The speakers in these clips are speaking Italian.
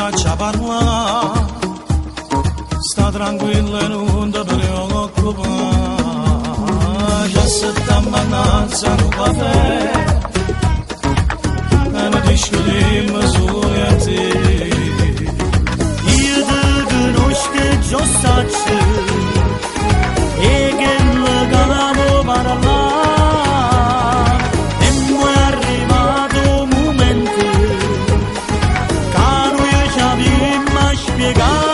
Lascia parlare, sta tranquilla e non ti preoccupare, già se ti ammazza un caffè e ne discutiamo su e te. Io ti conosco già sacci e che mi cavavo parlare e mi è arrivato un momento spiegare.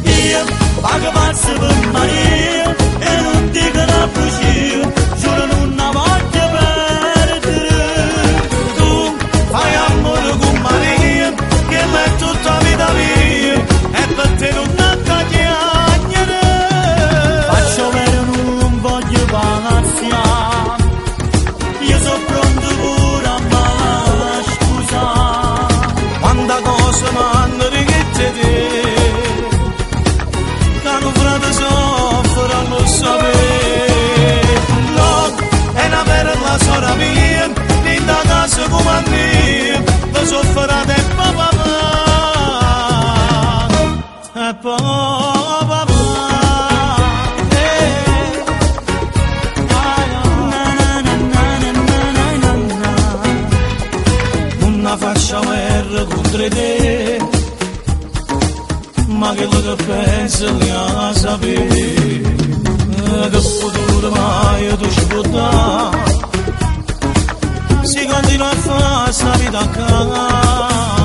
Io pago pazzo per Maria e non dico una bugia, giuro non la voglio perdere. Tu fai amore con Maria che è tutta vita mia e per te non ti chiagnere. Faccio vero non voglio palaziare, io sono pronto pure a me scusa. Quanta cosa m'hanno richieste te, che un frate soffre a lo sapere. No, è una vera la sorella mia, in da casa come a me, lo soffrate e papà, e papà. Non faccio guerra contro te, ma che lo che pensi li ha sapere, che futuro mai tu ci può dare, si continua a fare sta vita accanto.